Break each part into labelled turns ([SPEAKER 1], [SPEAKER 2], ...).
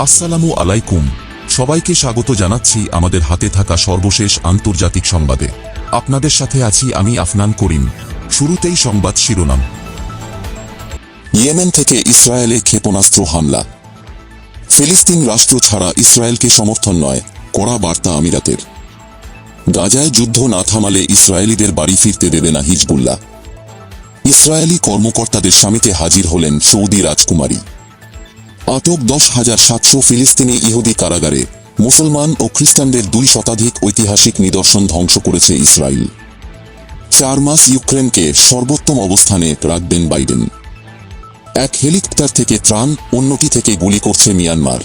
[SPEAKER 1] আসসালামু আলাইকুম। সবাইকে স্বাগত জানাচ্ছি আমাদের হাতে থাকা সর্বশেষ আন্তর্জাতিক সংবাদে। আপনাদের সাথে আছি আমি আফনান করিম। শুরুতেই সংবাদ শিরোনাম। ইয়েমেন থেকে ইসরায়েলে ক্ষেপণাস্ত্র হামলা। ফিলিস্তিন রাষ্ট্র ছাড়া ইসরায়েলকে সমর্থন নয়, কড়া বার্তা আমিরাতের। গাজায় যুদ্ধ না থামালে ইসরায়েলিদের বাড়ি ফিরতে দেবে না হিজবুল্লাহ। ইসরায়েলি কর্মকর্তাদের সামিতে হাজির হলেন সৌদি রাজকুমারী। আটক 10,700 ফিলিস্তিনি ইহুদি কারাগারে। মুসলমান ও খ্রিস্টানদের 2 শতাধিক ঐতিহাসিক নিদর্শন ধ্বংস করেছে ইসরায়েল। 4 মাস ইউক্রেনকে সর্বোত্তম অবস্থানে রাখবেন বাইডেন। এক হেলিকপ্টার থেকে ত্রাণ, অন্যটি থেকে গুলি করছে মিয়ানমার।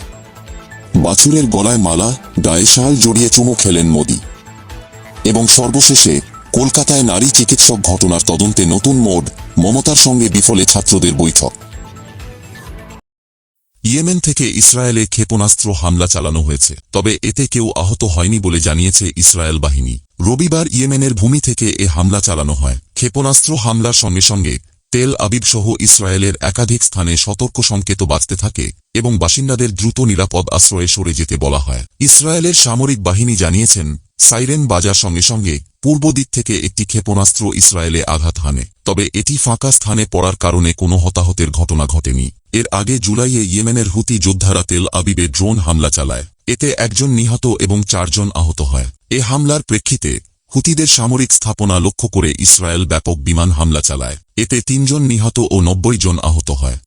[SPEAKER 1] বাছুরের গলায় মালা, গায়ে শাল জড়িয়ে চুমু খেলেন মোদি। এবং সর্বশেষে কলকাতায় নারী চিকিৎসক ঘটনার তদন্তে নতুন মোড়, মমতার সঙ্গে বিফলে ছাত্রদের বৈঠক। ইয়েমেন থেকে ইসরায়েলে ক্ষেপণাস্ত্র হামলা চালানো হয়েছে, তবে এতে কেউ আহত হয়নি বলে জানিয়েছে ইসরায়েল বাহিনী। রবিবার ইয়েমেনের ভূমি থেকে এ হামলা চালানো হয়। ক্ষেপণাস্ত্র হামলার সঙ্গে সঙ্গে তেল আবিব সহ ইসরায়েলের একাধিক স্থানে সতর্ক সংকেত বাজতে থাকে এবং বাসিন্দাদের দ্রুত নিরাপদ আশ্রয়ে সরে যেতে বলা হয়। ইসরায়েলের সামরিক বাহিনী জানিয়েছেন, সাইরেন বাজার সঙ্গে সঙ্গে পূর্ব দিক থেকে একটি ক্ষেপণাস্ত্র ইসরায়েলে আঘাত হানে, তবে এটি ফাঁকা স্থানে পড়ার কারণে কোনো হতাহতের ঘটনা ঘটেনি। এর আগে জুলাইয়ে ইয়েমেনের হুতি যোদ্ধারা তেল আবিবে ড্রোন হামলা চালায়। এতে 1 জন নিহত এবং 4 জন আহত হয়। এ হামলার প্রেক্ষিতে হুতিদের সামরিক স্থাপনা লক্ষ্য করে ইসরায়েল ব্যাপক বিমান হামলা চালায়। এতে 3 জন নিহত ও 90 জন আহত হয়।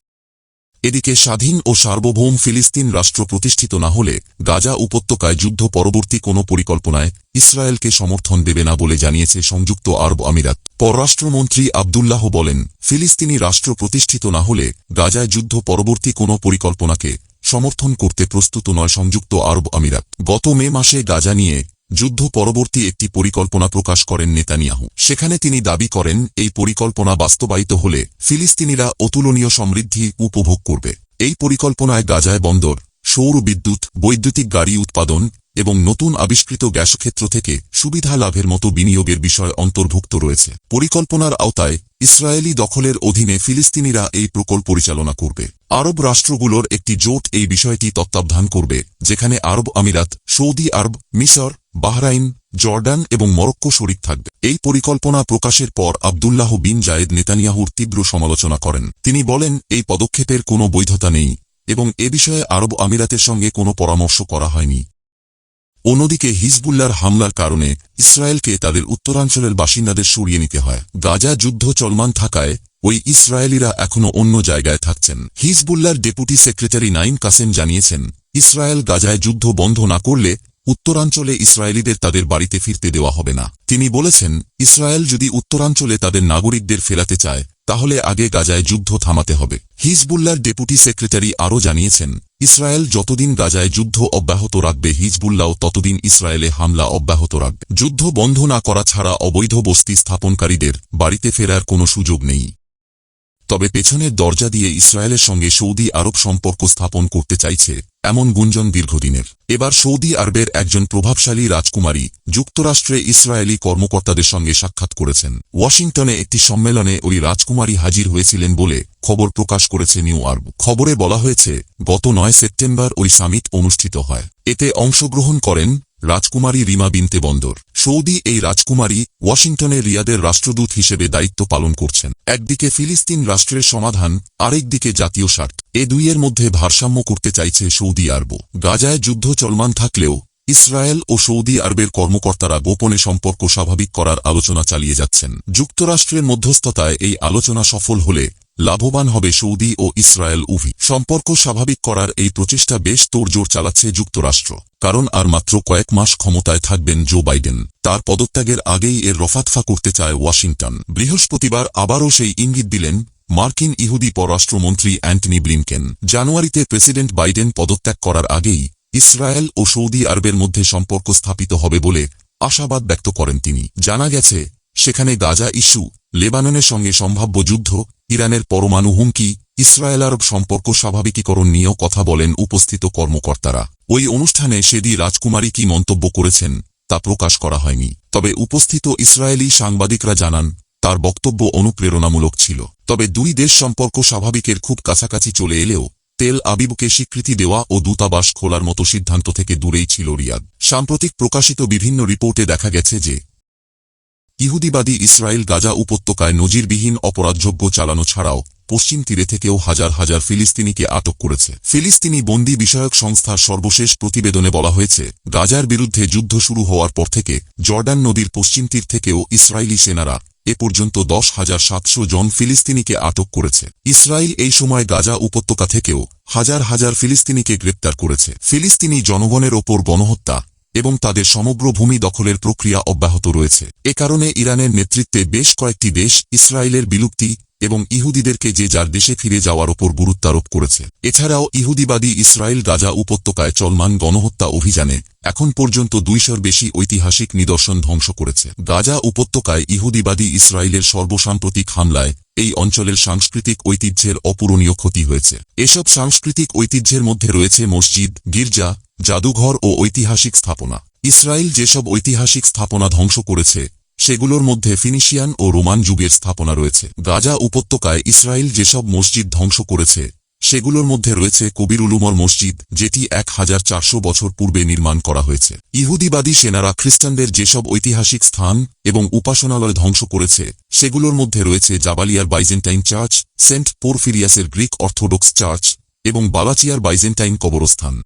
[SPEAKER 1] এদিকে স্বাধীন ও সার্বভৌম ফিলিস্তিন রাষ্ট্র প্রতিষ্ঠিত না হলে গাজা উপত্যকায় যুদ্ধ পরবর্তী কোনো পরিকল্পনায় ইসরায়েলকে সমর্থন দেবে না বলে জানিয়েছে সংযুক্ত আরব আমিরাত। পররাষ্ট্রমন্ত্রী আবদুল্লাহ বলেন, ফিলিস্তিনি রাষ্ট্র প্রতিষ্ঠিত না হলে গাজায় যুদ্ধ পরবর্তী কোনো পরিকল্পনাকে সমর্থন করতে প্রস্তুত নয় সংযুক্ত আরব আমিরাত। গত মে মাসে গাজা নিয়ে যুদ্ধ পরবর্তী একটি পরিকল্পনা প্রকাশ করেন নেতানিয়াহু। সেখানে তিনি দাবি করেন, এই পরিকল্পনা বাস্তবায়িত হলে ফিলিস্তিনিরা অতুলনীয় সমৃদ্ধি উপভোগ করবে। এই পরিকল্পনায় গাজায় বন্দর, সৌর বিদ্যুৎ, বৈদ্যুতিক গাড়ি উৎপাদন এবং নতুন আবিষ্কৃত গ্যাসক্ষেত্র থেকে সুবিধা লাভের মতো বিনিয়োগের বিষয় অন্তর্ভুক্ত রয়েছে। পরিকল্পনার আওতায় ইসরায়েলি দখলের অধীনে ফিলিস্তিনিরা এই প্রকল্প পরিচালনা করবে। আরব রাষ্ট্রগুলোর একটি জোট এই বিষয়টি তত্ত্বাবধান করবে, যেখানে আরব আমিরাত, সৌদি আরব, মিসর, বাহরাইন, জর্ডান এবং মরক্কো শরিক থাকবে। এই পরিকল্পনা প্রকাশের পর আবদুল্লাহ বিন জায়েদ নেতানিয়াহুর তীব্র সমালোচনা করেন। তিনি বলেন, এই পদক্ষেপের কোনো বৈধতা নেই এবং এ বিষয়ে আরব আমিরাতের সঙ্গে কোনো পরামর্শ করা হয়নি। অন্যদিকে হিজবুল্লাহর হামলার কারণে ইসরায়েলকে তাদের উত্তরাঞ্চলের বাসিন্দাদের সরিয়ে নিতে হয়। গাজা যুদ্ধ চলমান থাকায় ওই ইসরায়েলিরা এখনও অন্য জায়গায় থাকছেন। হিজবুল্লাহর ডেপুটি সেক্রেটারি নাইম কাসেম জানিয়েছেন, ইসরায়েল গাজায় যুদ্ধ বন্ধ না করলে উত্তরাঞ্চলে ইসরায়েলিদের তাদের বাড়িতে ফিরতে দেওয়া হবে না। তিনি বলেছেন, ইসরায়েল যদি উত্তরাঞ্চলে তাদের নাগরিকদের ফেরাতে চায় তাহলে আগে গাজায় যুদ্ধ থামাতে হবে। হিজবুল্লাহর ডেপুটি সেক্রেটারি আরও জানিয়েছেন, ইসরায়েল যতদিন গাজায় যুদ্ধ অব্যাহত রাখবে হিজবুল্লাহও ততদিন ইসরায়েলে হামলা অব্যাহত রাখবে। যুদ্ধ বন্ধ না করা ছাড়া অবৈধ বস্তি স্থাপনকারীদের বাড়িতে ফেরার কোনো সুযোগ নেই। তবে পেছনের দরজা দিয়ে ইসরায়েলের সঙ্গে সৌদি আরব সম্পর্ক স্থাপন করতে চাইছে এমন গুঞ্জন দীর্ঘদিনের। এবার সৌদি আরবের একজন প্রভাবশালী রাজকুমারী যুক্তরাষ্ট্রে ইসরায়েলি কর্মকর্তাদের সঙ্গে সাক্ষাৎ করেছেন। ওয়াশিংটনে একটি সম্মেলনে ওই রাজকুমারী হাজির হয়েছিলেন বলে খবর প্রকাশ করেছে নিউ আরব। খবরে বলা হয়েছে, গত 9 সেপ্টেম্বর ওই সামিট অনুষ্ঠিত হয়। এতে অংশগ্রহণ করেন রাজকুমারী রিমা বিনতে বন্দর। সৌদি এই রাজকুমারী ওয়াশিংটনে রিয়াদের রাষ্ট্রদূত হিসেবে দায়িত্ব পালন করছেন। একদিকে ফিলিস্তিন রাষ্ট্রের সমাধান, আরেকদিকে জাতীয় স্বার্থ, এ দুইয়ের মধ্যে ভারসাম্য করতে চাইছে সৌদি আরব। গাজায় যুদ্ধ চলমান থাকলেও ইসরায়েল ও সৌদি আরবের কর্মকর্তারা গোপনে সম্পর্ক স্বাভাবিক করার আলোচনা চালিয়ে যাচ্ছেন। যুক্তরাষ্ট্রের মধ্যস্থতায় এই আলোচনা সফল হলে লাভবান হবে সৌদি ও ইসরায়েল উভয়। সম্পর্ক স্বাভাবিক করার এই প্রচেষ্টা বেশ তোড়জোড় চালাচ্ছে যুক্তরাষ্ট্র, কারণ আর মাত্র কয়েক মাস ক্ষমতায় থাকবেন জো বাইডেন। তার পদত্যাগের আগেই এর রফাদফা করতে চায় ওয়াশিংটন। বৃহস্পতিবার আবারও সেই ইঙ্গিত দিলেন মার্কিন ইহুদি পররাষ্ট্রমন্ত্রী অ্যান্টনি ব্লিনকেন। জানুয়ারিতে প্রেসিডেন্ট বাইডেন পদত্যাগ করার আগেই ইসরায়েল ও সৌদি আরবের মধ্যে সম্পর্ক স্থাপিত হবে বলে আশাবাদ ব্যক্ত করেন তিনি। জানা গেছে, সেখানে গাজা ইস্যু, লেবাননের সঙ্গে সম্ভাব্য যুদ্ধ, ইরানের পরমাণু হুমকি, ইসরায়েল আরব সম্পর্ক স্বাভাবিকীকরণ নিয়েও কথা বলেন উপস্থিত কর্মকর্তারা। ওই অনুষ্ঠানে সেদি রাজকুমারী কি মন্তব্য করেছেন তা প্রকাশ করা হয়নি, তবে উপস্থিত ইসরায়েলি সাংবাদিকরা জানান, তার বক্তব্য অনুপ্রেরণামূলক ছিল। তবে দুই দেশ সম্পর্ক স্বাভাবিকের খুব কাছাকাছি চলে এলেও তেল আবিবকে স্বীকৃতি দেওয়া ও দূতাবাস খোলার মতো সিদ্ধান্ত থেকে দূরেই ছিল রিয়াদ। সাম্প্রতিক প্রকাশিত বিভিন্ন রিপোর্টে দেখা গেছে যে ইহুদিবাদী ইসরায়েল গাজা উপত্যকায় নজিরবিহীন অপরাধযোগ্য চালানো ছাড়াও পশ্চিম তীরে থেকেও হাজার হাজার ফিলিস্তিনিকে আটক করেছে। ফিলিস্তিনি বন্দী বিষয়ক সংস্থার সর্বশেষ প্রতিবেদনে বলা হয়েছে, গাজার বিরুদ্ধে যুদ্ধ শুরু হওয়ার পর থেকে জর্ডান নদীর পশ্চিম তীর থেকেও ইসরায়েলি সেনারা এ পর্যন্ত 10,700 জন ফিলিস্তিনিকে আটক করেছে। ইসরায়েল এই সময় গাজা উপত্যকা থেকেও হাজার হাজার ফিলিস্তিনিকে গ্রেপ্তার করেছে। ফিলিস্তিনি জনগণের ওপর গণহত্যা এবং তাদের সমগ্র ভূমি দখলের প্রক্রিয়া অব্যাহত রয়েছে। এ কারণে ইরানের নেতৃত্বে বেশ কয়েকটি দেশ ইসরায়েলের বিলুপ্তি এবং ইহুদিদেরকে যে যার দেশে ফিরে যাওয়ার ওপর গুরুত্বারোপ করেছে। এছাড়াও ইহুদিবাদী ইসরায়েল গাজা উপত্যকায় চলমান গণহত্যা অভিযানে এখন পর্যন্ত 200-র বেশি ঐতিহাসিক নিদর্শন ধ্বংস করেছে। গাজা উপত্যকায় ইহুদিবাদী ইসরায়েলের সর্বসাম্প্রতিক হামলায় এই অঞ্চলের সাংস্কৃতিক ঐতিহ্যের অপূরণীয় ক্ষতি হয়েছে। এসব সাংস্কৃতিক ঐতিহ্যের মধ্যে রয়েছে মসজিদ, গির্জা, জাদুঘর ও ঐতিহাসিক স্থাপনা। ইসরায়েল যেসব ঐতিহাসিক স্থাপনা ধ্বংস করেছে সেগুলোর মধ্যে ফিনিশিয়ান ও রোমান যুগের স্থাপনা রয়েছে। গাজা উপত্যকায় ইসরায়েল যেসব মসজিদ ধ্বংস করেছে সেগুলোর মধ্যে রয়েছে কবির উলুমর মসজিদ, যেটি 1400 বছর পূর্বে নির্মাণ করা হয়েছে। ইহুদিবাদী সেনারা খ্রিস্টানদের যেসব ঐতিহাসিক স্থান এবং উপাসনালয় ধ্বংস করেছে সেগুলোর মধ্যে রয়েছে জাবালিয়ার বাইজেন্টাইন চার্চ, সেন্ট পোরফিরিয়াসের গ্রিক অর্থোডক্স চার্চ এবং বালাচিয়ার বাইজেন্টাইন কবরস্থান।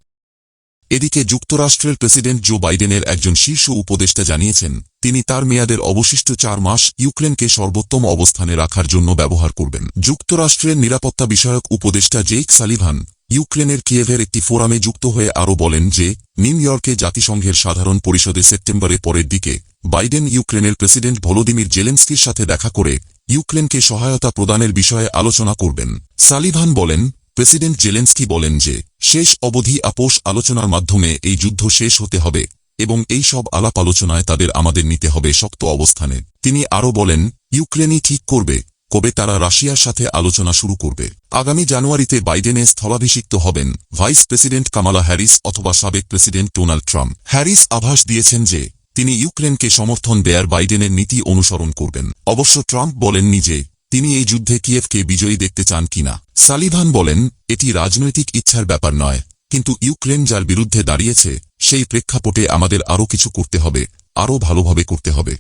[SPEAKER 1] এদিকে যুক্তরাষ্ট্রের প্রেসিডেন্ট জো বাইডেনের একজন শীর্ষ উপদেষ্টা জানিয়েছেন, তিনি তার মেয়াদের অবশিষ্ট 4 মাস ইউক্রেনকে সর্বোত্তম অবস্থানে রাখার জন্য ব্যবহার করবেন। যুক্তরাষ্ট্রের নিরাপত্তা বিষয়ক উপদেষ্টা জেইক সালিভান ইউক্রেনের কিয়েভের একটি ফোরামে যুক্ত হয়ে আরও বলেন যে নিউ ইয়র্কে জাতিসংঘের সাধারণ পরিষদে সেপ্টেম্বরের পরের দিকে বাইডেন ইউক্রেনের প্রেসিডেন্ট ভলোদিমির জেলেনস্কির সাথে দেখা করে ইউক্রেনকে সহায়তা প্রদানের বিষয়ে আলোচনা করবেন। সালিভান বলেন, প্রেসিডেন্ট জেলেনস্কি বলেন যে শেষ অবধি আপোষ আলোচনার মাধ্যমে এই যুদ্ধ শেষ হতে হবে এবং এই সব আলাপ আলোচনায় আমাদের নিতে হবে শক্ত অবস্থানে। তিনি আরও বলেন, ইউক্রেনই ঠিক করবে কবে তারা রাশিয়ার সাথে আলোচনা শুরু করবে। আগামী জানুয়ারিতে বাইডেনে স্থলাভিষিক্ত হবেন ভাইস প্রেসিডেন্ট কামালা হ্যারিস অথবা সাবেক প্রেসিডেন্ট ডোনাল্ড ট্রাম্প। হ্যারিস আভাস দিয়েছেন যে তিনি ইউক্রেনকে সমর্থন দেয়ার বাইডেনের নীতি অনুসরণ করবেন। অবশ্য ট্রাম্প বলেননি যে তিনি এই যুদ্ধে কিয়েভকে বিজয়ী দেখতে চান কিনা। সালিভান বলেন, এটি রাজনৈতিক ইচ্ছার ব্যাপার নয়, কিন্তু ইউক্রেন যার বিরুদ্ধে দাঁড়িয়েছে সেই প্রেক্ষাপটে আমাদের আরও কিছু করতে হবে, আরও ভালোভাবে করতে হবে।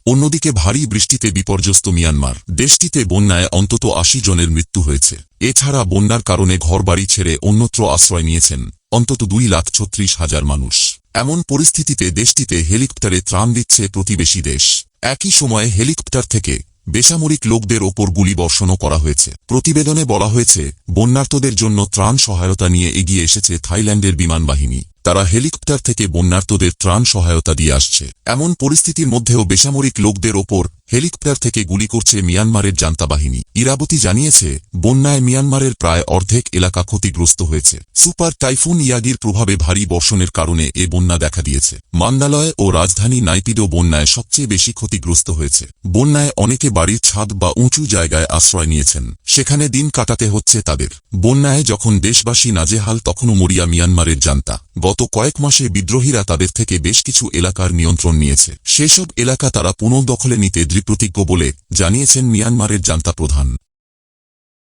[SPEAKER 1] অন্যদিকে ভারী বৃষ্টিতে বিপর্যস্ত মিয়ানমার। দেশটিতে বন্যায় অন্তত 80 জনের মৃত্যু হয়েছে। এছাড়া বন্যার কারণে ঘরবাড়ি ছেড়ে অন্যত্র আশ্রয় নিয়েছেন অন্তত 2,36,000 মানুষ। এমন পরিস্থিতিতে দেশটিতে হেলিকপ্টারে ত্রাণ দিচ্ছে প্রতিবেশী দেশ। একই সময়ে হেলিকপ্টার থেকে বেসামরিক লোকদের ওপর গুলিবর্ষণও করা হয়েছে। প্রতিবেদনে বলা হয়েছে, বন্যার্তদের জন্য ত্রাণ সহায়তা নিয়ে এগিয়ে এসেছে থাইল্যান্ডের বিমান বাহিনী। তারা হেলিকপ্টার থেকে বন্যার্তদের ত্রাণ সহায়তা দিয়ে আসছে। এমন পরিস্থিতির মধ্যেও বেসামরিক লোকদের ওপর হেলিকপ্টার থেকে গুলি করছে মিয়ানমারের জান্তা বাহিনী। ইরাবতী জানিয়েছে, বন্যায় মিয়ানমারের প্রায় অর্ধেক এলাকা ক্ষতিগ্রস্ত হয়েছে। সুপার টাইফুন ইয়াগির প্রভাবে ভারী বর্ষণের কারণে এ বন্যা দেখা দিয়েছে। মান্দালয় ও রাজধানী নাইপিডো বন্যায় সবচেয়ে বেশি ক্ষতিগ্রস্ত হয়েছে। বন্যায় অনেকে বাড়ির ছাদ বা উঁচু জায়গায় আশ্রয় নিয়েছেন, সেখানে দিন কাটাতে হচ্ছে তাদের। বন্যায় যখন দেশবাসী নাজেহাল তখনও মরিয়া মিয়ানমারের জান্তা। গত কয়েক মাসে বিদ্রোহীরা তাদের থেকে বেশ কিছু এলাকার নিয়ন্ত্রণ নিয়েছে। সেসব এলাকা তারা পুনর্দখলে নিতে দৃঢ়প্রতিজ্ঞ বলে জানিয়েছেন মিয়ানমারের জান্তা প্রধান।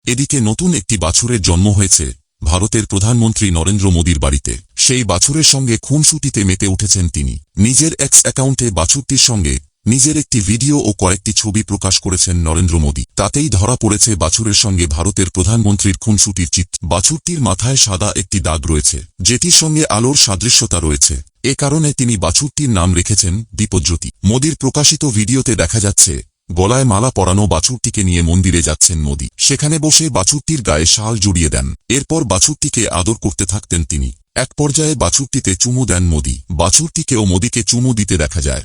[SPEAKER 1] এদিকে নতুন একটি বাছুরের জন্ম হয়েছে ভারতের প্রধানমন্ত্রী নরেন্দ্র মোদীর বাড়িতে। সেই বাছুরের সঙ্গে খুনসুটিতে মেতে উঠেছেন তিনি। নিজের এক্স অ্যাকাউন্টে বাছুরটির সঙ্গে নিজের একটি ভিডিও ও কয়েকটি ছবি প্রকাশ করেছেন নরেন্দ্র মোদী। তাতেই ধরা পড়েছে বাছুরের সঙ্গে ভারতের প্রধানমন্ত্রীর খুনসুটির চিত্র। বাছুরটির মাথায় সাদা একটি দাগ রয়েছে, যেটির সঙ্গে আলোর সাদৃশ্যতা রয়েছে। এ কারণে তিনি বাছুরটির নাম রেখেছেন দীপজ্যোতি। মোদীর প্রকাশিত ভিডিওতে দেখা যাচ্ছে গলায় মালা পরানো বাছুরটিকে নিয়ে মন্দিরে যাচ্ছেন মোদী। সেখানে বসে বাছুরটির গায়ে শাল জড়িয়ে দেন। এরপর বাছুরটিকে আদর করতে থাকতেন তিনি। এক পর্যায়ে বাছুরটিতে চুমু দেন মোদী। বাছুরটিকেও মোদীকে চুমু দিতে দেখা যায়।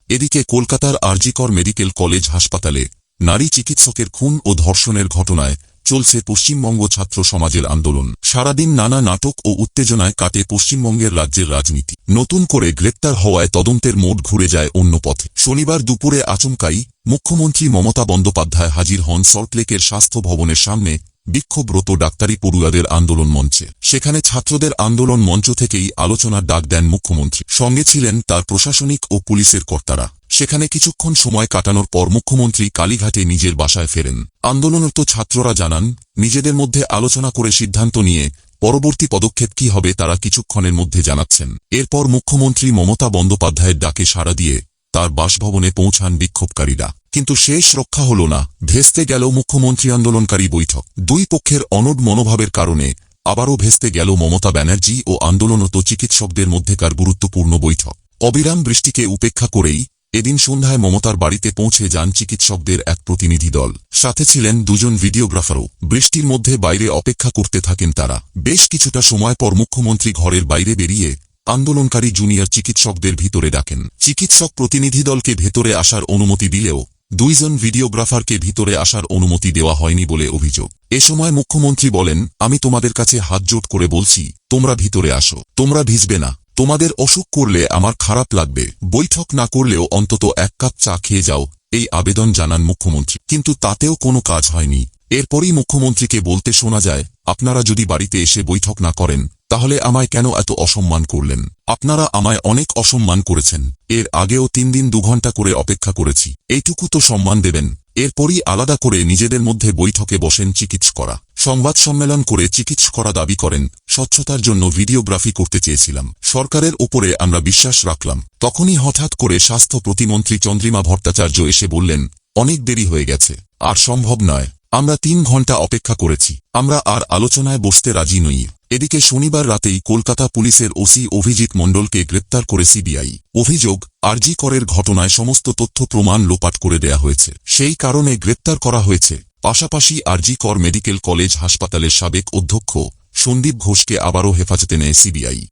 [SPEAKER 1] এদিকে কলকাতার আরজিকর মেডিকেল কলেজ হাসপাতালে নারী চিকিৎসকের খুন ও ধর্ষণের ঘটনায় চলছে পশ্চিমবঙ্গ ছাত্র সমাজের আন্দোলন। সারাদিন নানা নাটক ও উত্তেজনায় কাটে পশ্চিমবঙ্গের রাজ্যের রাজনীতি। নতুন করে গ্রেপ্তার হওয়ায় তদন্তের মোড় ঘুরে যায় অন্য পথে। শনিবার দুপুরে আচমকাই মুখ্যমন্ত্রী মমতা বন্দ্যোপাধ্যায় হাজির হন সল্টলেকের স্বাস্থ্য ভবনের সামনে বিক্ষোভরত ডাক্তারি পড়ুয়াদের আন্দোলন মঞ্চে। সেখানে ছাত্রদের আন্দোলন মঞ্চ থেকেই আলোচনার ডাক দেন মুখ্যমন্ত্রী। সঙ্গে ছিলেন তার প্রশাসনিক ও পুলিশের কর্তারা। সেখানে কিছুক্ষণ সময় কাটানোর পর মুখ্যমন্ত্রী কালীঘাটে নিজের বাসায় ফেরেন। আন্দোলনরত ছাত্ররা জানান, নিজেদের মধ্যে আলোচনা করে সিদ্ধান্ত নিয়ে পরবর্তী পদক্ষেপ কি হবে তারা কিছুক্ষণের মধ্যে জানাচ্ছেন। এরপর মুখ্যমন্ত্রী মমতা বন্দ্যোপাধ্যায়ের ডাকে সাড়া দিয়ে তার বাসভবনে পৌঁছান বিক্ষোভকারীরা। কিন্তু শেষ রক্ষা হল না, ভেস্তে গেল মুখ্যমন্ত্রী আন্দোলনকারী বৈঠক। দুই পক্ষের অনড় মনোভাবের কারণে আবারও ভেস্তে গেল মমতা ব্যানার্জি ও আন্দোলনরত চিকিৎসকদের মধ্যেকার গুরুত্বপূর্ণ বৈঠক। অবিরাম বৃষ্টিকে উপেক্ষা করেই এদিন সন্ধ্যায় মমতার বাড়িতে পৌঁছে যান চিকিৎসকদের এক প্রতিনিধি দল। সাথে ছিলেন দুজন ভিডিওগ্রাফারও। বৃষ্টির মধ্যে বাইরে অপেক্ষা করতে থাকেন তারা। বেশ কিছুটা সময় পর মুখ্যমন্ত্রী ঘরের বাইরে বেরিয়ে আন্দোলনকারী জুনিয়র চিকিৎসকদের ভিতরে ডাকেন। চিকিৎসক প্রতিনিধি দলকে ভেতরে আসার অনুমতি দিলেও দুইজন ভিডিওগ্রাফারকে ভিতরে আসার অনুমতি দেওয়া হয়নি বলে অভিযোগ। এ সময় মুখ্যমন্ত্রী বলেন, আমি তোমাদের কাছে হাতজোড় করে বলছি, তোমরা ভিতরে আসো, তোমরা ভিজবে না, তোমাদের অসুখ করলে আমার খারাপ লাগবে, বৈঠক না করলেও অন্তত এক কাপ চা খেয়ে যাও, এই আবেদন জানান মুখ্যমন্ত্রী। কিন্তু তাতেও কোনো কাজ হয়নি। এরপরই মুখ্যমন্ত্রীকে বলতে শোনা যায়, আপনারা যদি বাড়িতে এসে বৈঠক না করেন তাহলে আমায় কেন এত অসম্মান করলেন? আপনারা আমায় অনেক অসম্মান করেছেন। এর আগেও 3 দিন 2 ঘন্টা করে অপেক্ষা করেছি, এইটুকু তো সম্মান দেবেন। এরপরই আলাদা করে নিজেদের মধ্যে বৈঠকে বসেন চিকিৎসকরা। সংবাদ সম্মেলন করে চিকিৎসকরা দাবি করেন, স্বচ্ছতার জন্য ভিডিওগ্রাফি করতে চেয়েছিলাম, সরকারের ওপরে আমরা বিশ্বাস রাখলাম। তখনই হঠাৎ করে স্বাস্থ্য প্রতিমন্ত্রী চন্দ্রিমা ভট্টাচার্য এসে বললেন, অনেক দেরি হয়ে গেছে, আর সম্ভব নয়, আমরা 3 ঘন্টা অপেক্ষা করেছি, আমরা আর আলোচনায় বসতে রাজি নই। এদিকে শনিবার রাতেই কলকাতা পুলিশের ওসি অভিজিৎ মণ্ডলকে গ্রেপ্তার করে সিবিআই। অভিযোগ, আরজি করের ঘটনায় সমস্ত তথ্য প্রমাণ লোপাট করে দেয়া হয়েছে, সেই কারণে গ্রেপ্তার করা হয়েছে। পাশাপাশি আরজি কর মেডিকেল কলেজ হাসপাতালের সাবেক অধ্যক্ষ সন্দীপ ঘোষকে আবারও হেফাজতে নেয় সিবিআই।